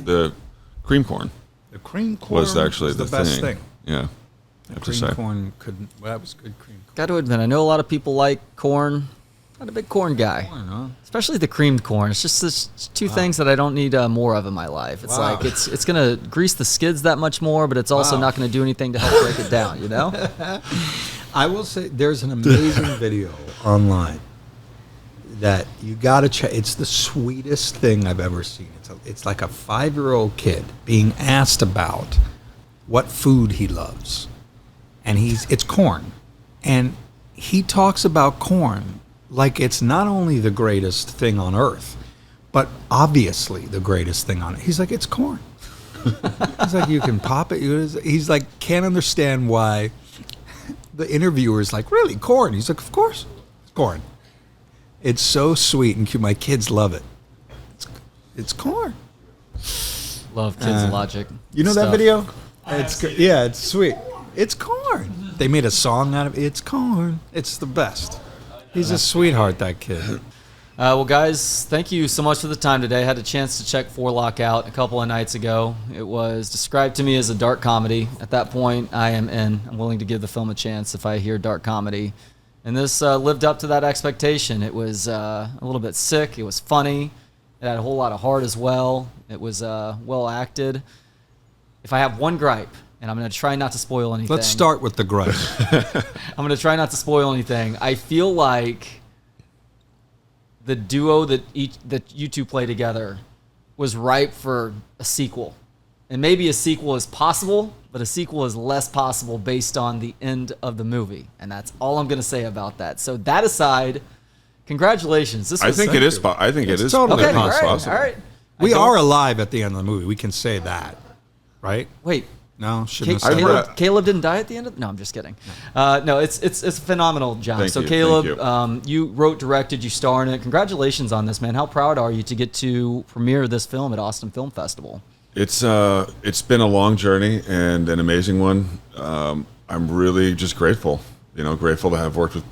The cream corn. The cream corn was actually the best thing. Yeah. The cream corn couldn't. Well, that was good cream corn. Got to admit, I know a lot of people like corn. Not a big corn guy. Corn, huh? Especially the creamed corn. It's just this two things that I don't need more of in my life. It's like it's gonna grease the skids that much more, but it's also not gonna do anything to help break it down. You know. I will say there's an amazing video online that you gotta check. It's the sweetest thing I've ever seen. It's like a 5-year-old kid being asked about what food he loves, and it's corn, and he talks about corn like it's not only the greatest thing on earth, but obviously the greatest thing on it. He's like, it's corn. He's like, you can pop it. He's like, can't understand why the interviewer's like, really, corn? He's like, of course, it's corn. It's so sweet and cute. My kids love it. It's corn. Love kids' logic. You know stuff. that video? It's sweet. It's corn. They made a song out of it. It's corn. It's the best. He's a sweetheart, that kid. Well, guys, thank you so much for the time today. I had a chance to check FORELOCK out a couple of nights ago. It was described to me as a dark comedy. At that point, I am in. I'm willing to give the film a chance if I hear dark comedy. And this lived up to that expectation. It was a little bit sick. It was funny. It had a whole lot of heart as well. It was well acted. If I have one gripe, and I'm going to try not to spoil anything. Let's start with the gripe. I'm going to try not to spoil anything. I feel like the duo that you two play together was ripe for a sequel. And maybe a sequel is possible, but a sequel is less possible based on the end of the movie. And that's all I'm going to say about that. So that aside, congratulations. I think it is totally okay, possible. All right. We are alive at the end of the movie. We can say that, right? Wait. No, shouldn't have said that. Caleb didn't die at the end of. No, I'm just kidding. No, it's phenomenal, John. Thank so you, Caleb, you wrote, directed, you star in it. Congratulations on this, man. How proud are you to get to premiere this film at Austin Film Festival? It's been a long journey and an amazing one. I'm really just grateful. Grateful to have worked with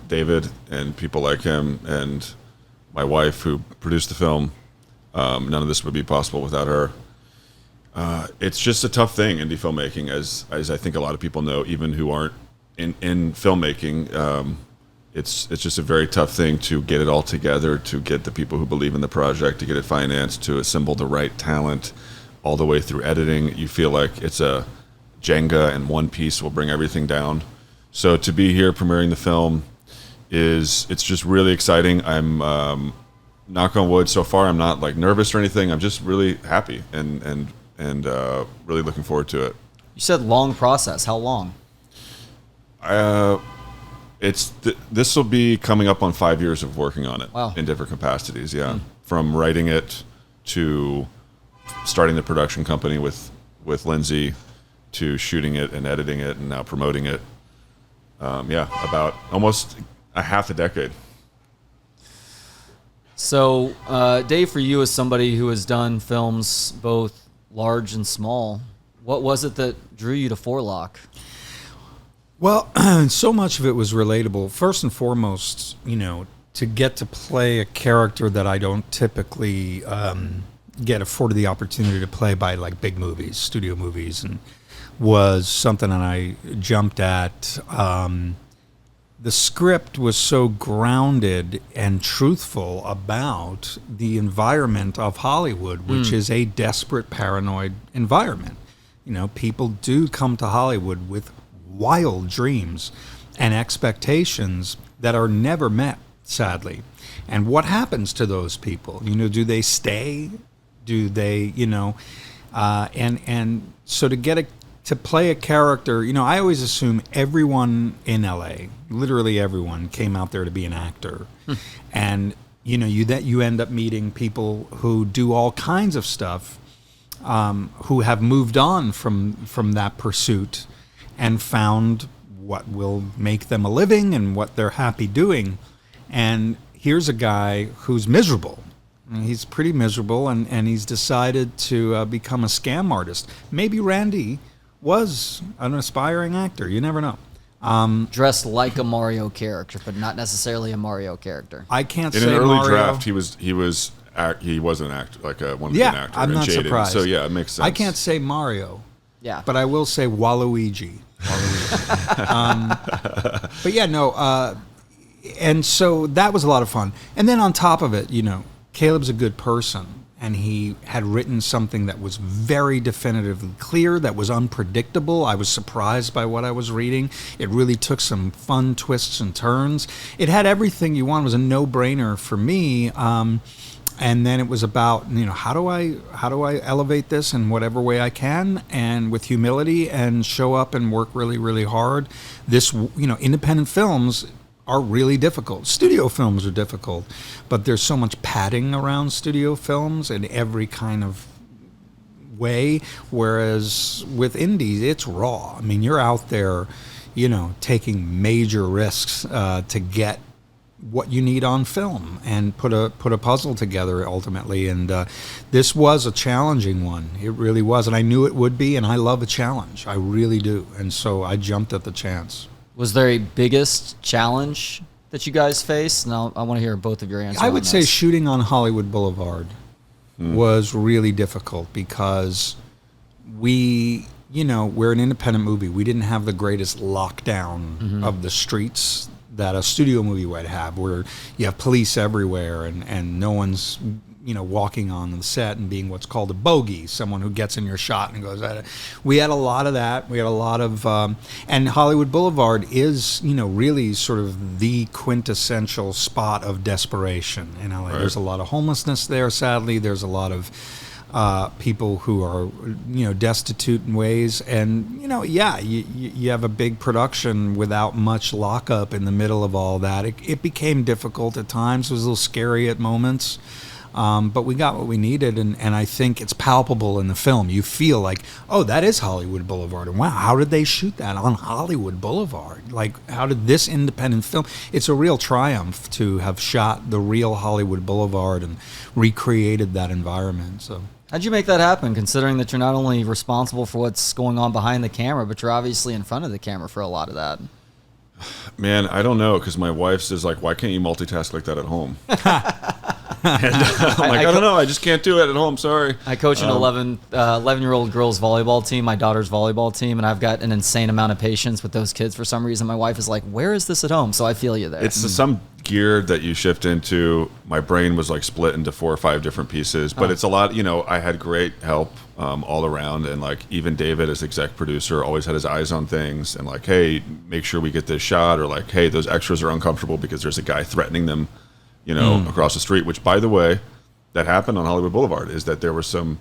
David and people like him and my wife who produced the film. None of this would be possible without her. It's just a tough thing, indie filmmaking, as I think a lot of people know, even who aren't in filmmaking. It's just a very tough thing to get it all together, to get the people who believe in the project, to get it financed, to assemble the right talent, all the way through editing. You feel like it's a Jenga and one piece will bring everything down. So to be here premiering the film it's just really exciting. I'm knock on wood, so far I'm not like nervous or anything. I'm just really happy and really looking forward to it. You said long process. How long? This will be coming up on 5 years of working on it. Wow. In different capacities. Yeah, from writing it to starting the production company with Lindsay to shooting it and editing it and now promoting it. About almost a half a decade. So, Dave, for you as somebody who has done films both large and small, what was it that drew you to FORELOCK? Well, so much of it was relatable. First and foremost, to get to play a character that I don't typically get afforded the opportunity to play by like big movies, studio movies, and was something that I jumped at. The script was so grounded and truthful about the environment of Hollywood, which is a desperate, paranoid environment. People do come to Hollywood with wild dreams and expectations that are never met, sadly. And what happens to those people? Do they stay? Do they, and so to play a character, I always assume everyone in LA, literally everyone, came out there to be an actor. And, you end up meeting people who do all kinds of stuff, who have moved on from that pursuit and found what will make them a living and what they're happy doing. And here's a guy who's miserable. He's pretty miserable, and he's decided to become a scam artist. Maybe Randy was an aspiring actor. You never know. Dressed like a Mario character, but not necessarily a Mario character. I can't In say an early Mario. draft, he was an actor, like wanted to be an actor. I'm and not Jaden. surprised. So yeah, it makes sense. I can't say Mario. Yeah. But I will say Waluigi. But yeah, no. And so that was a lot of fun. And then on top of it, Caleb's a good person. And he had written something that was very definitively clear, that was unpredictable. I was surprised by what I was reading. It really took some fun twists and turns. It had everything you want. It was a no-brainer for me. And then it was about, how do I elevate this in whatever way I can, and with humility, and show up and work really, really hard. This, independent films are really difficult. Studio films are difficult, but there's so much padding around studio films in every kind of way, whereas with indies, it's raw. I mean, you're out there, taking major risks to get what you need on film and put a puzzle together ultimately. And this was a challenging one. It really was, and I knew it would be, and I love a challenge. I really do. And so I jumped at the chance. Was there a biggest challenge that you guys faced? Now, I want to hear both of your answers. I would say shooting on Hollywood Boulevard was really difficult because we're an independent movie. We didn't have the greatest lockdown of the streets that a studio movie would have, where you have police everywhere and no one's walking on the set and being what's called a bogey, someone who gets in your shot and goes at it. We had a lot of that. We had a lot of, and Hollywood Boulevard is, really sort of the quintessential spot of desperation in LA. Right. There's a lot of homelessness there, sadly. There's a lot of people who are, destitute in ways. And, you have a big production without much lockup in the middle of all that. It became difficult at times. It was a little scary at moments. But we got what we needed, and I think it's palpable in the film. You feel like, oh, that is Hollywood Boulevard. And wow, how did they shoot that on Hollywood Boulevard? Like, how did this independent film... It's a real triumph to have shot the real Hollywood Boulevard and recreated that environment. So, how'd you make that happen, considering that you're not only responsible for what's going on behind the camera, but you're obviously in front of the camera for a lot of that? Man, I don't know, because my wife says, why can't you multitask like that at home? And I'm like, I don't know, I just can't do it at home, sorry. I coach an 11-year-old girls volleyball team, my daughter's volleyball team, and I've got an insane amount of patience with those kids for some reason. My wife is like, where is this at home? So I feel you there. It's some gear that you shift into. My brain was split into 4 or 5 different pieces, but it's a lot, I had great help all around, and even David as exec producer always had his eyes on things, and hey, make sure we get this shot, or hey, those extras are uncomfortable because there's a guy threatening them across the street, which, by the way, that happened on Hollywood Boulevard, is that there were some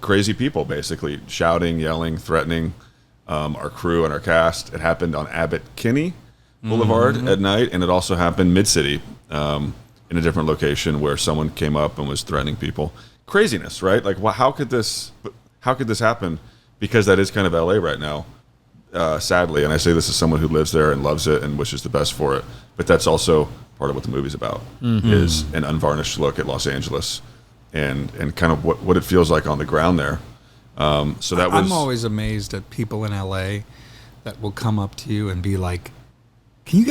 crazy people basically shouting, yelling, threatening our crew and our cast. It happened on Abbott Kinney Boulevard at night, and it also happened mid-city in a different location where someone came up and was threatening people. Craziness, right? How could this happen? Because that is kind of LA right now, sadly, and I say this as someone who lives there and loves it and wishes the best for it, but that's also part of what the movie's about, is an unvarnished look at Los Angeles and kind of what it feels like on the ground there. So that was... I'm always amazed at people in LA that will come up to you and be like,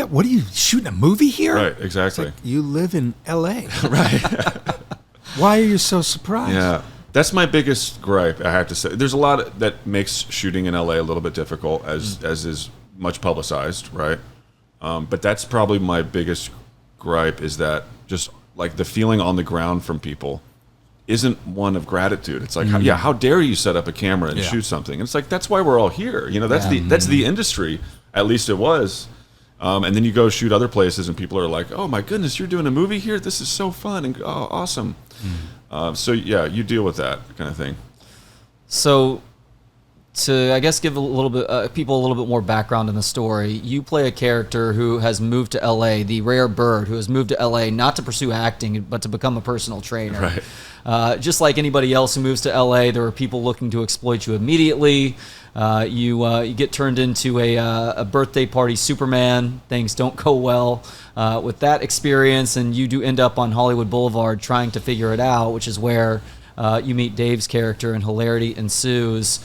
what are you shooting a movie here? Right, exactly. You live in LA. Right. Why are you so surprised? Yeah. That's my biggest gripe, I have to say. There's a lot that makes shooting in LA a little bit difficult, as is much publicized, right? But that's probably my biggest gripe, is that just the feeling on the ground from people isn't one of gratitude. It's how dare you set up a camera and shoot something? And it's that's why we're all here. That's the industry. At least it was. And then you go shoot other places and people are like, oh my goodness, you're doing a movie here? This is so fun and awesome. So yeah, you deal with that kind of thing. So to, I guess, give a little bit people a little bit more background in the story, you play a character who has moved to LA, the rare bird who has moved to LA not to pursue acting but to become a personal trainer. Right. Just like anybody else who moves to LA, there are people looking to exploit you immediately. You get turned into a birthday party Superman. Things don't go well with that experience, and you do end up on Hollywood Boulevard trying to figure it out, which is where you meet Dave's character and hilarity ensues.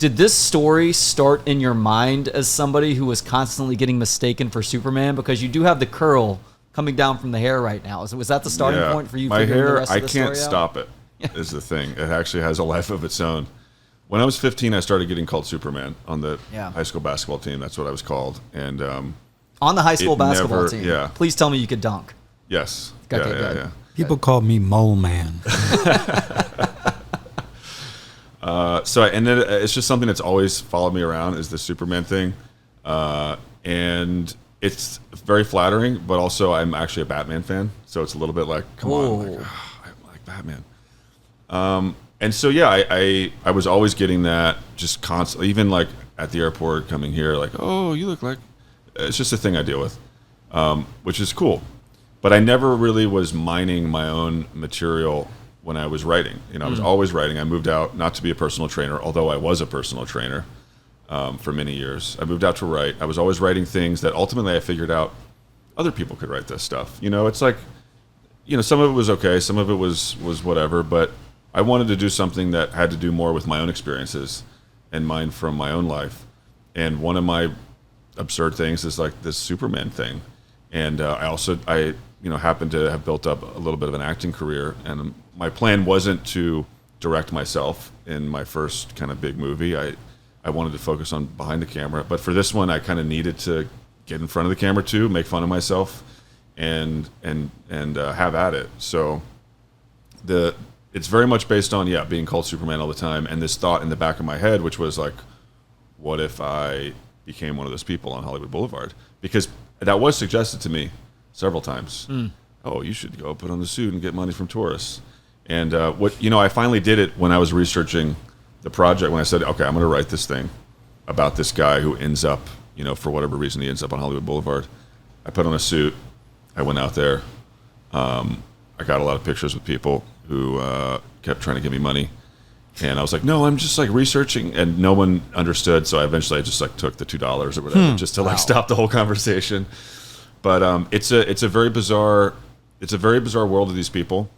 Did this story start in your mind as somebody who was constantly getting mistaken for Superman? Because you do have the curl coming down from the hair right now. Was that the starting point for you? My figuring the hair, rest of I the can't story out? stop it, is the thing. It actually has a life of its own. When I was 15, I started getting called Superman on the high school basketball team. That's what I was called. And on the high school basketball never, team. yeah. Please tell me you could dunk. Yes. Okay, yeah, good. yeah. People called me Mole Man. And then it's just something that's always followed me around is the Superman thing. And it's very flattering, but also I'm actually a Batman fan. So it's a little bit like, come on, like, I like Batman. And so, yeah, I was always getting that just constantly, even like at the airport coming here, like, oh, you look like, it's just a thing I deal with, which is cool. But I never really was mining my own material when I was writing. I was always writing. I moved out not to be a personal trainer, although I was a personal trainer for many years. I moved out to write. I was always writing things that ultimately I figured out other people could write this stuff. It's like, some of it was okay, some of it was whatever, but I wanted to do something that had to do more with my own experiences and mine from my own life. And one of my absurd things is like this Superman thing. And I happened to have built up a little bit of an acting career, and my plan wasn't to direct myself in my first kind of big movie. I wanted to focus on behind the camera, but for this one, I kind of needed to get in front of the camera too, make fun of myself, and have at it. So it's very much based on being called Superman all the time, and this thought in the back of my head, which was like, what if I became one of those people on Hollywood Boulevard? Because that was suggested to me several times. Oh, you should go put on the suit and get money from tourists. And I finally did it when I was researching the project, when I said, okay, I'm going to write this thing about this guy who ends up, for whatever reason, he ends up on Hollywood Boulevard. I put on a suit. I went out there. I got a lot of pictures with people who kept trying to give me money. And I was like, no, I'm just like researching, and no one understood. So eventually I just like took the $2 or whatever just to like stop the whole conversation. But it's a very bizarre world of these people.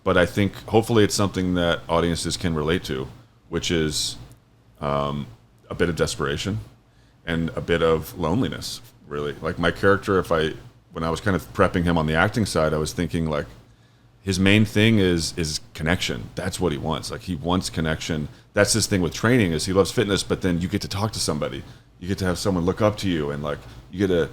But I think hopefully it's something that audiences can relate to, which is a bit of desperation and a bit of loneliness, really. Like my character, when I was kind of prepping him on the acting side, I was thinking like his main thing is connection. That's what he wants. Like he wants connection. That's his thing with training is he loves fitness, but then you get to talk to somebody. You get to have someone look up to you, and like you get to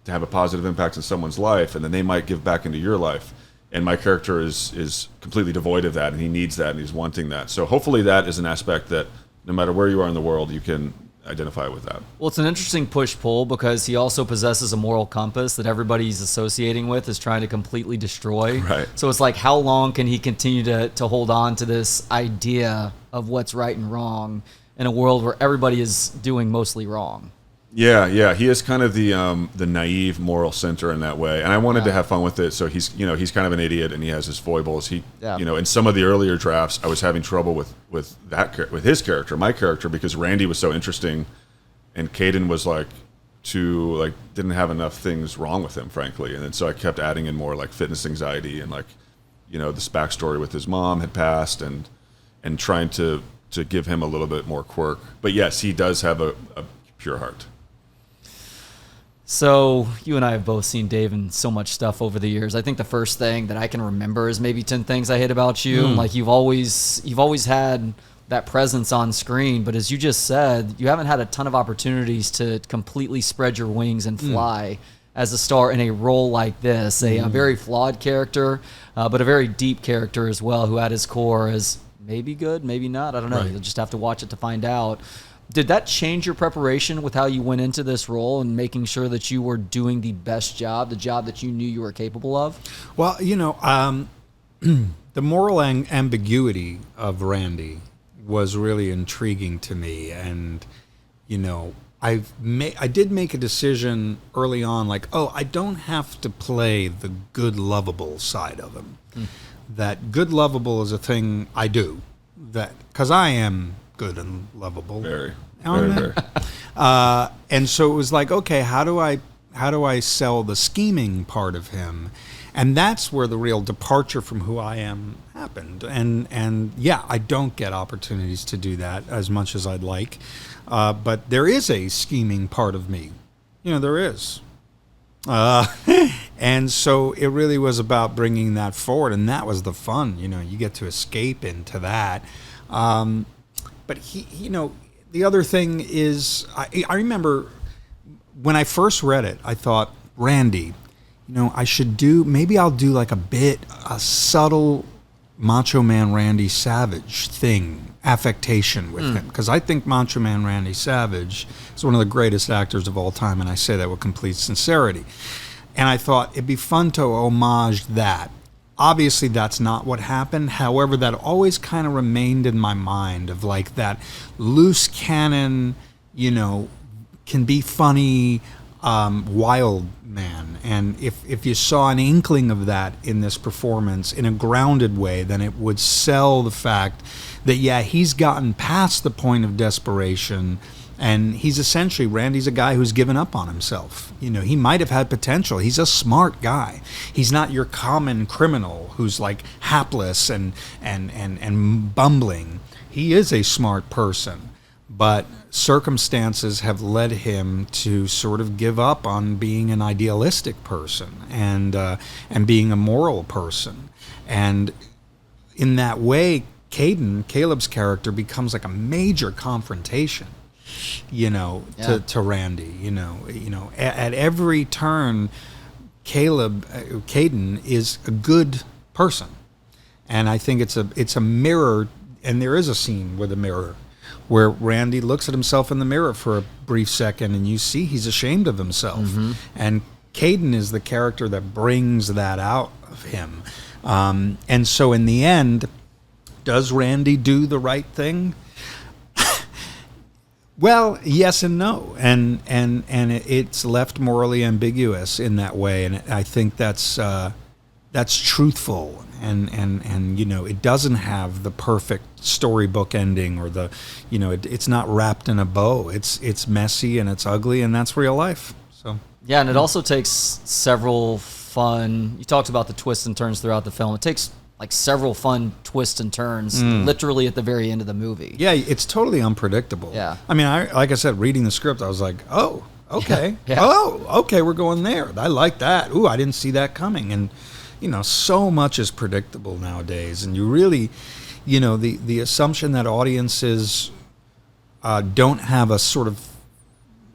have a positive impact in someone's life, and then they might give back into your life. And my character is completely devoid of that, and he needs that, and he's wanting that. So hopefully that is an aspect that no matter where you are in the world, you can identify with that. Well, it's an interesting push-pull because he also possesses a moral compass that everybody he's associating with is trying to completely destroy. Right. So it's like, how long can he continue to hold on to this idea of what's right and wrong in a world where everybody is doing mostly wrong? Yeah. He is kind of the naive moral center in that way, and I wanted to have fun with it. So he's kind of an idiot, and he has his foibles. In some of the earlier drafts, I was having trouble with his character, my character, because Randy was so interesting, and Caden was didn't have enough things wrong with him, frankly. And then so I kept adding in more like fitness anxiety and this backstory with his mom had passed, and trying to give him a little bit more quirk. But yes, he does have a pure heart. So you and I have both seen Dave in so much stuff over the years. I think the first thing that I can remember is maybe 10 things I hate about you. Like you've always had that presence on screen, but as you just said, you haven't had a ton of opportunities to completely spread your wings and fly as a star in a role like this. A very flawed character, but a very deep character as well, who at his core is maybe good, maybe not. I don't know. Right. You'll just have to watch it to find out. Did that change your preparation with how you went into this role and making sure that you were doing the best job, the job that you knew you were capable of? Well, the moral ambiguity of Randy was really intriguing to me. And, I did make a decision early on, I don't have to play the good, lovable side of him. That good, lovable is a thing I do. Because I am good and lovable. Very. And so it was like, okay, how do I sell the scheming part of him? And that's where the real departure from who I am happened. And yeah, I don't get opportunities to do that as much as I'd like. But there is a scheming part of me. There is. And so it really was about bringing that forward, and that was the fun. You get to escape into that. But the other thing is, I remember when I first read it, I thought, Randy, I'll do like a subtle Macho Man Randy Savage thing, affectation with him, because I think Macho Man Randy Savage is one of the greatest actors of all time, and I say that with complete sincerity. And I thought it'd be fun to homage that. Obviously, that's not what happened. However, that always kind of remained in my mind of like that loose cannon, can be funny, wild man. And if you saw an inkling of that in this performance in a grounded way, then it would sell the fact that, yeah, he's gotten past the point of desperation. And Randy's a guy who's given up on himself. He might have had potential. He's a smart guy. He's not your common criminal who's like hapless and bumbling. He is a smart person, but circumstances have led him to sort of give up on being an idealistic person and being a moral person. And in that way, Caleb's character becomes like a major confrontation. To Randy, at every turn, Caden is a good person, and I think it's a mirror, and there is a scene with a mirror where Randy looks at himself in the mirror for a brief second, and you see he's ashamed of himself, and Caden is the character that brings that out of him, and so in the end, does Randy do the right thing? Well, yes and no, and it's left morally ambiguous in that way, and I think that's truthful, and it doesn't have the perfect storybook ending or it's not wrapped in a bow. It's messy and it's ugly, and that's real life. So yeah, and it also takes several fun. You talked about the twists and turns throughout the film. It takes like several fun twists and turns literally at the very end of the movie. Yeah, it's totally unpredictable. Yeah. I mean, like I said, reading the script, I was like, oh, okay. Yeah. Oh, okay, we're going there. I like that. Ooh, I didn't see that coming. And, so much is predictable nowadays. And you really, the assumption that audiences don't have a sort of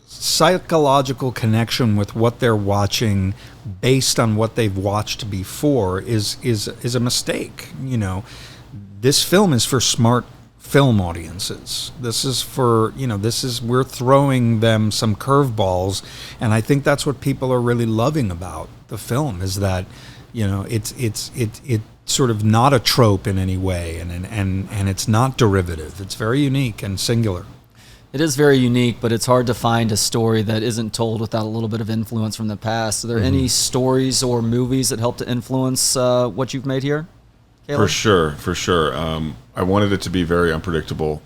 psychological connection with what they're watching based on what they've watched before is a mistake. This film is for smart film audiences. This is for, we're throwing them some curveballs, and I think that's what people are really loving about the film is that, it's sort of not a trope in any way, and it's not derivative. It's very unique and singular. It is very unique, but it's hard to find a story that isn't told without a little bit of influence from the past. Are there any stories or movies that help to influence what you've made here, Caleb? For sure. I wanted it to be very unpredictable.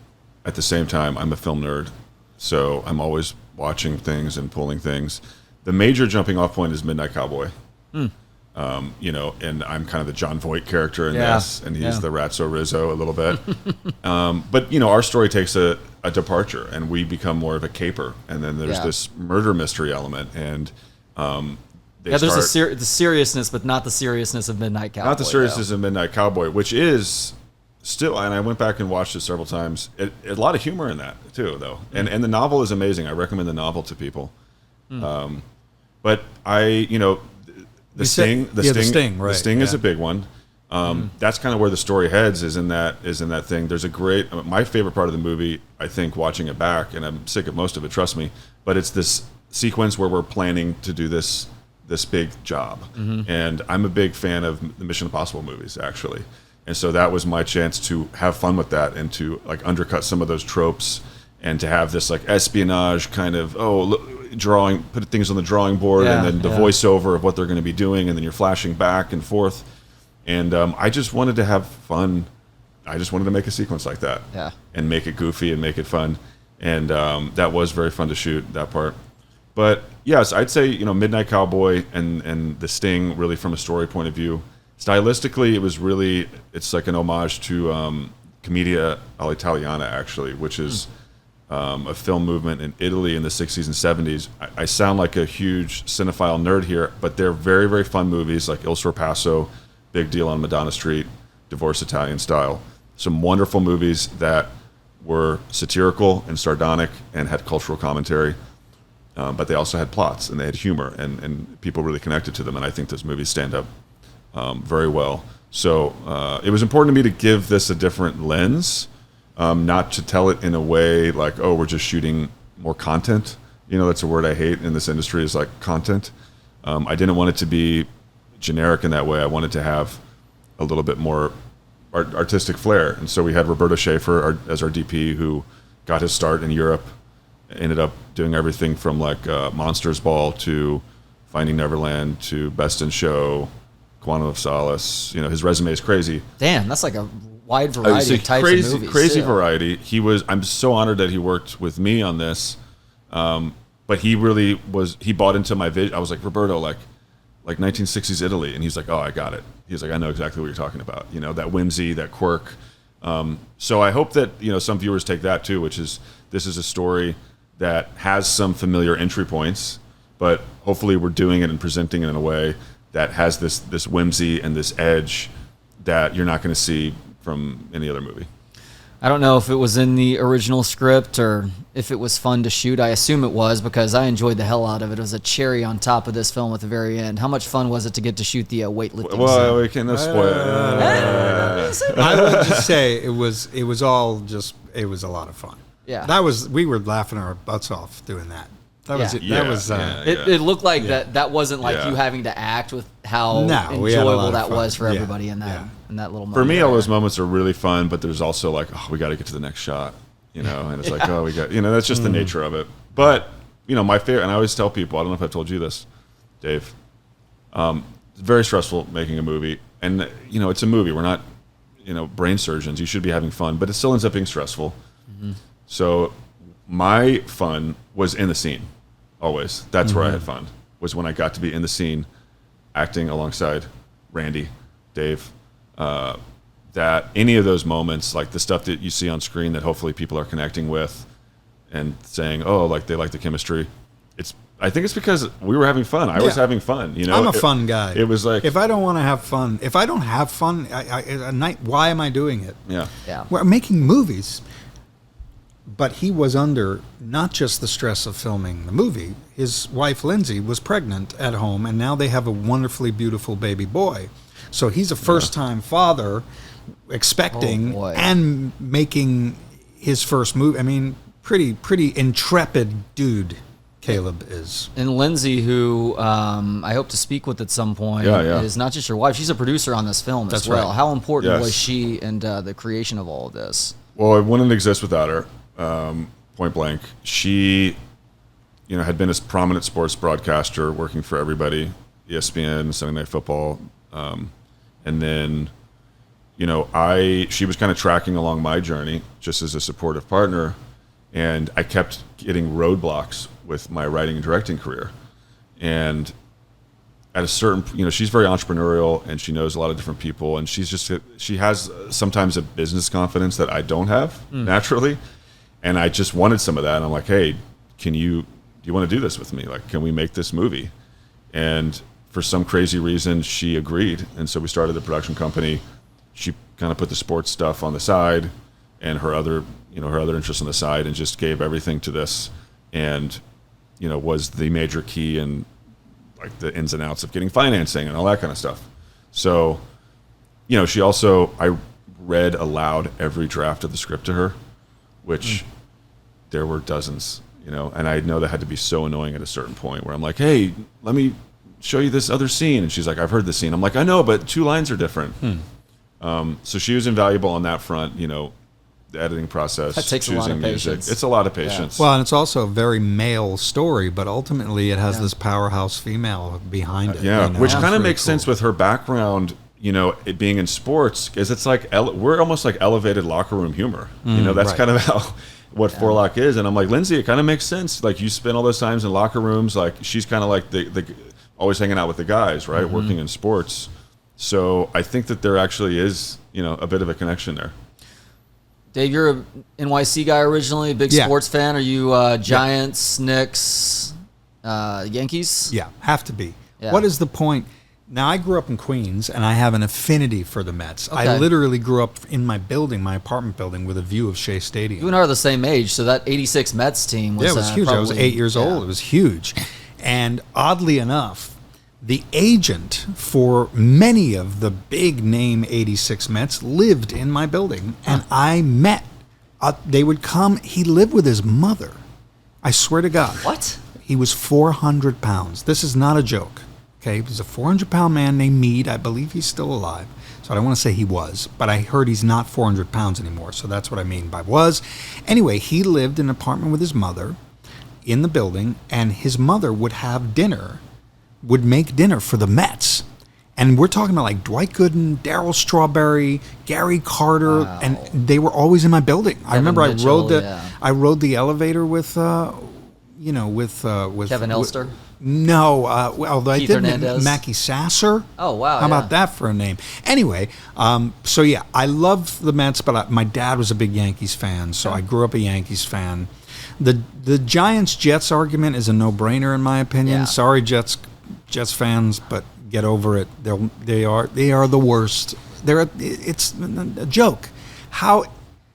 At the same time, I'm a film nerd, so I'm always watching things and pulling things. The major jumping off point is Midnight Cowboy. And I'm kind of the John Voight character in this, and he's the Ratso Rizzo a little bit. But, our story takes a departure, and we become more of a caper, and then there's this murder mystery element, and there's the seriousness, but not the seriousness of Midnight Cowboy. Not the seriousness of Midnight Cowboy, which is still, and I went back and watched it several times, a lot of humor in that, too, though. And the novel is amazing. I recommend the novel to people. But The Sting is a big one. That's kind of where the story heads is in that thing. There's a great, my favorite part of the movie, I think, watching it back, and I'm sick of most of it, trust me, but it's this sequence where we're planning to do this big job. And I'm a big fan of the Mission Impossible movies, actually. And so that was my chance to have fun with that and to like undercut some of those tropes and to have this like espionage kind of, put things on the drawing board and then the voiceover of what they're going to be doing, and then you're flashing back and forth. And I just wanted to have fun. I just wanted to make a sequence like that and make it goofy and make it fun. And that was very fun to shoot, that part. But yes, I'd say, Midnight Cowboy and The Sting, really from a story point of view. stylistically, it's like an homage to Commedia all'Italiana, actually, which is a film movement in Italy in the 60s and 70s. I sound like a huge cinephile nerd here, but they're very, very fun movies like Il Sorpasso, Big Deal on Madonna Street, Divorce Italian Style. Some wonderful movies that were satirical and sardonic and had cultural commentary, but they also had plots and they had humor, and people really connected to them, and I think those movies stand up very well. So it was important to me to give this a different lens, not to tell it in a way like, oh, we're just shooting more content. That's a word I hate in this industry, is like content. I didn't want it to be generic in that way. I wanted to have a little bit more artistic flair. And so we had Roberto Schaefer as our DP, who got his start in Europe, ended up doing everything from like Monsters Ball to Finding Neverland to Best in Show, Quantum of Solace. His resume is crazy. Damn, that's like a wide variety of types of movies. Crazy variety. I'm so honored that he worked with me on this. But he really he bought into my vision. I was like, Roberto, like 1960s Italy. And he's like, oh, I got it. He's like, I know exactly what you're talking about. That whimsy, that quirk. So I hope that, some viewers take that too, which is, this is a story that has some familiar entry points, but hopefully we're doing it and presenting it in a way that has this whimsy and this edge that you're not going to see from any other movie. I don't know if it was in the original script or if it was fun to shoot. I assume it was, because I enjoyed the hell out of it. It was a cherry on top of this film at the very end. How much fun was it to get to shoot the weightlifting Well, we can't spoil I will just say it was a lot of fun. Yeah. We were laughing our butts off doing that. That was it. It looked like that wasn't like you having to act with how enjoyable that was for everybody in that little moment. For me, all those moments are really fun, but there's also like, oh, we got to get to the next shot, and it's like, oh, we got, that's just the nature of it. But, my favorite, and I always tell people, I don't know if I've told you this, Dave, it's very stressful making a movie, and, it's a movie. We're not, brain surgeons. You should be having fun, but it still ends up being stressful. Mm-hmm. So my fun was in the scene. Always. That's where I had fun, was when I got to be in the scene acting alongside Randy, Dave, that any of those moments, like the stuff that you see on screen that hopefully people are connecting with and saying, oh, like they like the chemistry. I think it's because we were having fun. I was having fun. I'm a fun guy. It was like, if I don't want to have fun, if I don't have fun why am I doing it? Yeah. We're making movies. But he was under not just the stress of filming the movie. His wife, Lindsay, was pregnant at home, and now they have a wonderfully beautiful baby boy. So he's a first-time father, expecting and making his first movie. I mean, pretty intrepid dude, Caleb is. And Lindsay, who I hope to speak with at some point, is not just your wife. She's a producer on this film as well. Right. How important was she in the creation of all of this? Well, it wouldn't exist without her. Point blank. She, had been a prominent sports broadcaster working for everybody, ESPN, Sunday Night Football. And then, she was kind of tracking along my journey just as a supportive partner. And I kept getting roadblocks with my writing and directing career. And at a certain, she's very entrepreneurial and she knows a lot of different people. And she has sometimes a business confidence that I don't have naturally. And I just wanted some of that. And I'm like, hey, do you want to do this with me? Like, can we make this movie? And for some crazy reason, she agreed. And so we started the production company. She kind of put the sports stuff on the side and her other interests on the side, and just gave everything to this. And, was the major key in like the ins and outs of getting financing and all that kind of stuff. So, she also, I read aloud every draft of the script to her, which there were dozens, and I know that had to be so annoying at a certain point where I'm like, hey, let me show you this other scene. And she's like, I've heard the scene. I'm like, I know, but 2 lines are different. So she was invaluable on that front, the editing process. That takes a lot of patience. It's a lot of patience. Yeah. Well, and it's also a very male story, but ultimately it has this powerhouse female behind it. Yeah, which kind of makes sense with her background, it being in sports, because it's like we're almost like elevated locker room humor. That's kind of how what FORELOCK is. And I'm like, Lindsay, it kind of makes sense. Like, you spend all those times in locker rooms. Like, she's kind of like the always hanging out with the guys, right? Working in sports. So I think that there actually is, a bit of a connection there. Dave, you're a NYC guy originally, big Yeah. sports fan. Are you Giants, Knicks, Yankees? Yeah, have to be. Yeah. What is the point? Now, I grew up in Queens, and I have an affinity for the Mets. I Okay. literally grew up in my apartment building, with a view of Shea Stadium. You and I are the same age, so that '86 Mets team was Yeah, it was huge. I was probably- 8 years yeah. old. It was huge. And oddly enough, the agent for many of the big name 86 Mets lived in my building, and I met. They would come. He lived with his mother. I swear to God. What? He was 400 pounds. This is not a joke. Okay, he was a 400-pound man named Meade. I believe he's still alive. So I don't want to say he was, but I heard he's not 400 pounds anymore. So that's what I mean by was. Anyway, he lived in an apartment with his mother in the building, and his mother would make dinner for the Mets. And we're talking about like Dwight Gooden, Darryl Strawberry, Gary Carter, Wow. and they were always in my building. I remember Mitchell, I rode the elevator with Kevin Elster? No, although Keith I did Hernandez? Mackie Sasser. Oh, wow, How about yeah. that for a name? Anyway, so yeah, I love the Mets, but my dad was a big Yankees fan, so I grew up a Yankees fan. The Giants-Jets argument is a no-brainer in my opinion. Yeah. Sorry, Jets fans, but get over it. They are the worst. It's a joke.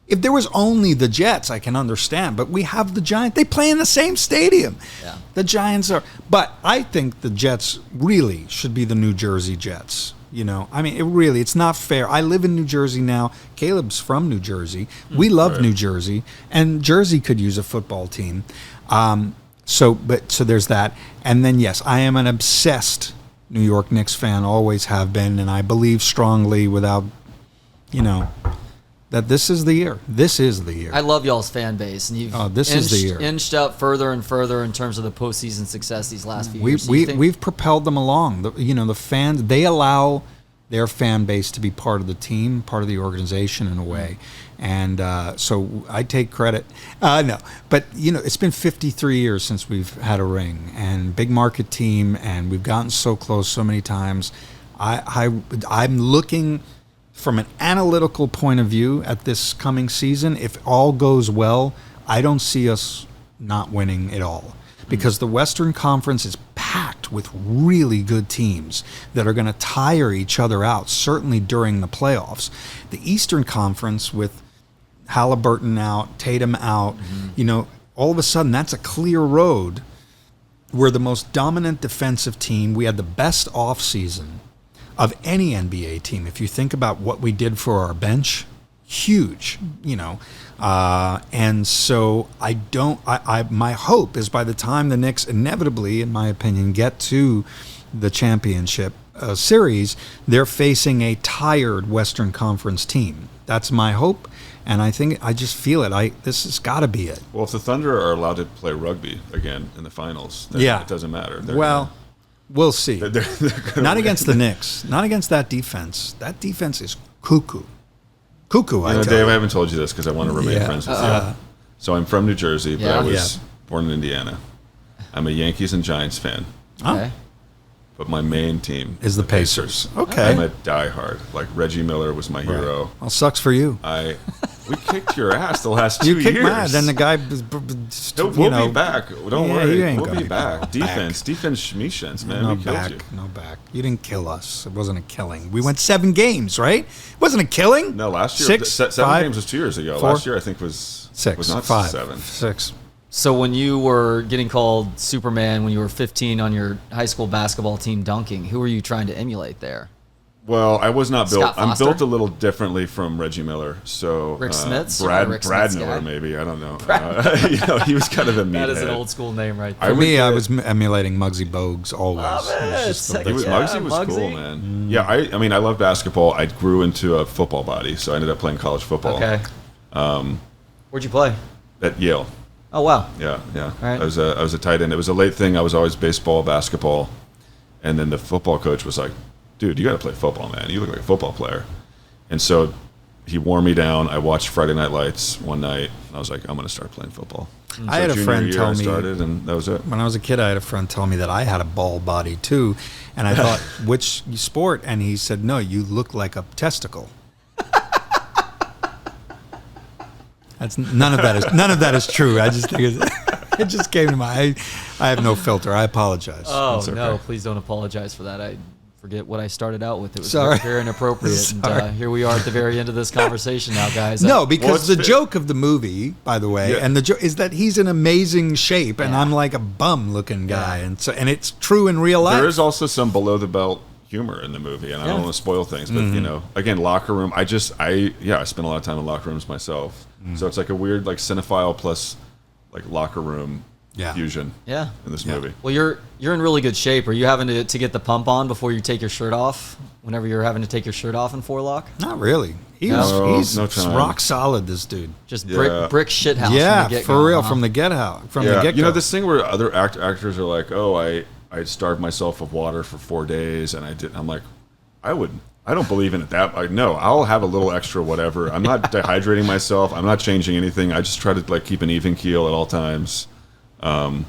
If there was only the Jets, I can understand, but we have the Giants. They play in the same stadium. Yeah. The Giants are, but I think the Jets really should be the New Jersey Jets. I mean, it's not fair. I live in New Jersey now. Caleb's from New Jersey. We love New Jersey, and Jersey could use a football team. So there's that. And then, yes, I am an obsessed New York Knicks fan, always have been, and I believe strongly without, that this is the year. This is the year. I love y'all's fan base, and you've this is the year. inched up further and further in terms of the postseason success these last few years. We've propelled them along. The fans, they allow their fan base to be part of the team, part of the organization in a way. And so I take credit. No, but it's been 53 years since we've had a ring, and big market team, and we've gotten so close so many times. I'm looking from an analytical point of view at this coming season. If all goes well, I don't see us not winning at all, because the Western Conference is packed with really good teams that are going to tire each other out, certainly during the playoffs. The Eastern Conference, with Halliburton out, Tatum out, all of a sudden that's a clear road. We're the most dominant defensive team. We had the best offseason of any NBA team. If you think about what we did for our bench, huge, and so my hope is by the time the Knicks inevitably, in my opinion, get to the championship series, they're facing a tired Western Conference team. That's my hope, and I just feel it. This has got to be it. Well, if the Thunder are allowed to play rugby again in the finals, then it doesn't matter. We'll see. They're Not against the Knicks. Not against that defense. That defense is cuckoo. Cuckoo, I tell Dave, you. I haven't told you this because I want to remain friends with you. So I'm from New Jersey, but Yeah. I was born in Indiana. I'm a Yankees and Giants fan, Okay. but my main team Is the Pacers. Okay. I'm a diehard. Like Reggie Miller was my hero. Well, sucks for you. We kicked your ass the last 2 You years. kicked mine. Then the guy, We'll be back. Don't Yeah, worry. you ain't We'll gonna be be back. Defense, Schmeeshens, man. No we killed back. you. No back. You didn't kill us. It wasn't a killing. We went 7 games, right? It wasn't a killing. No, last year, 6, 7 5, games was 2 years ago. 4, Last year, I think, was 6, was not 5, 7. 6. So when you were getting called Superman when you were 15 on your high school basketball team dunking, who were you trying to emulate there? Well, I was not built. Scott I'm Foster? built a little differently from Reggie Miller. So Rick Smits? Brad Rick Brad Smits Miller, guy? maybe. I don't know. He was kind of a meathead. That is an old school name right I there. For me, I would- was emulating Muggsy Bogues always. Love It was it. just the Second He was, Yeah, Muggsy was cool, Muggsy. man. Yeah, I mean, I love basketball. I grew into a football body, so I ended up playing college football Okay. Where'd you play? at Yale. Oh, wow. Yeah. Right. I was a tight end. It was a late thing. I was always baseball, basketball, and then the football coach was like, "Dude, you got to play football, man. You look like a football player." And so he wore me down. I watched Friday Night Lights one night. And I was like, I'm going to start playing football. I had a friend tell me, started, and that was it. When I was a kid, I had a friend tell me that I had a ball body too, and I thought, which sport? And he said, no, you look like a testicle. That's none of that is true. I just think it just came to my. I have no filter. I apologize. Oh okay. no! Please don't apologize for that. I forget what I started out with. It was Sorry. very inappropriate. And here we are at the very end of this conversation now, guys. No, because the joke of the movie, by the way, and the joke is that he's in amazing shape, and I'm like a bum-looking guy, and it's true in real life. There is also some below the belt humor in the movie, and I don't want to spoil things, but again, locker room. I spent a lot of time in locker rooms myself, so it's like a weird like cinephile plus like locker room fusion. In this movie. Well, you're in really good shape. Are you having to get the pump on before you take your shirt off? Whenever you're having to take your shirt off in FORELOCK? Not really. He's rock solid. This dude. Just brick shit house. Yeah, from the for real. Huh? From the get-go. You know this thing where other actors are like, oh, I starved myself of water for 4 days, and I did. I'm like, I don't believe in it that. Like, no, I'll have a little extra whatever. I'm not dehydrating myself. I'm not changing anything. I just try to like keep an even keel at all times. And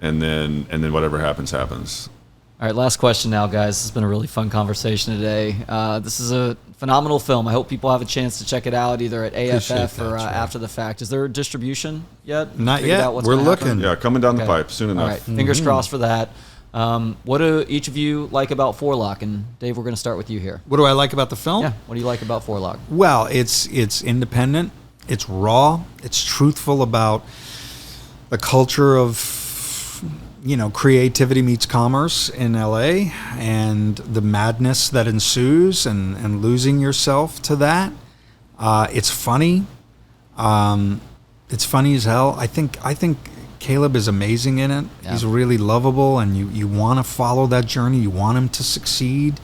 then whatever happens. All right, last question now, guys. This has been a really fun conversation today. This is a phenomenal film. I hope people have a chance to check it out either at AFF or after the fact. Is there distribution yet? Not yet. We're looking. Yeah, coming down the pipe soon enough. All right, fingers crossed for that. What do each of you like about FORELOCK? And Dave, we're going to start with you here. What do I like about the film? Yeah, what do you like about FORELOCK? Well, it's independent. It's raw. It's truthful about the culture of, creativity meets commerce in LA and the madness that ensues and losing yourself to that. It's funny. It's funny as hell. I think Caleb is amazing in it. Yeah. He's really lovable, and you want to follow that journey. You want him to succeed.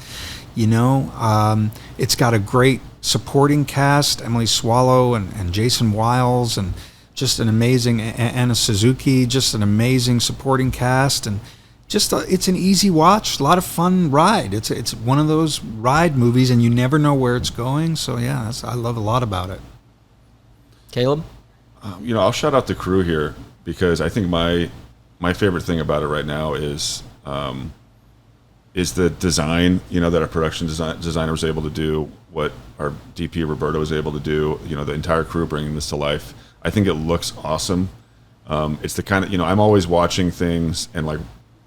It's got a great supporting cast: Emily Swallow and Jason Wiles, and just an amazing Anna Suzuki. Just an amazing supporting cast, and it's an easy watch, a lot of fun ride. It's one of those ride movies, and you never know where it's going. So yeah, I love a lot about it. Caleb, I'll shout out the crew here, because I think my favorite thing about it right now is the design, that our production designer was able to do, what our DP Roberto was able to do, the entire crew bringing this to life. I think it looks awesome. It's the kind of, I'm always watching things and like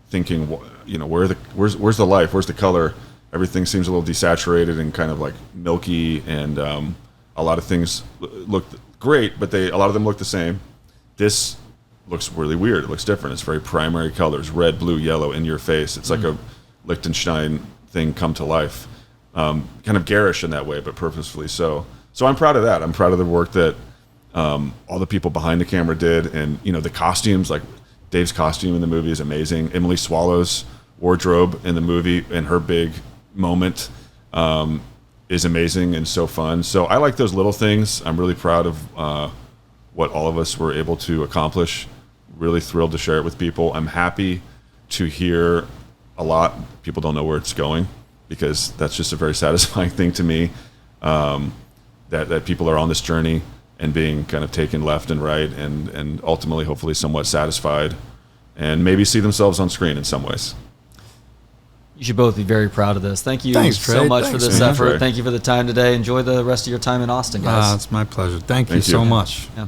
thinking, where's the life, where's the color? Everything seems a little desaturated and kind of like milky, and a lot of things look great, but a lot of them look the same. This looks really weird. It looks different. It's very primary colors: red, blue, yellow, in your face. It's like a Liechtenstein thing come to life. Kind of garish in that way, but purposefully so. So I'm proud of that. I'm proud of the work that all the people behind the camera did, and the costumes. Like Dave's costume in the movie is amazing. Emily Swallow's wardrobe in the movie and her big moment is amazing and so fun. So I like those little things. I'm really proud of what all of us were able to accomplish. Really thrilled to share it with people. I'm happy to hear a lot. People don't know where it's going, because that's just a very satisfying thing to me, that people are on this journey and being kind of taken left and right, and ultimately, hopefully, somewhat satisfied, and maybe see themselves on screen in some ways. You should both be very proud of this. Thank you so much for this effort. Trey. Thank you for the time today. Enjoy the rest of your time in Austin, guys. It's my pleasure. Thank you so much. Yeah.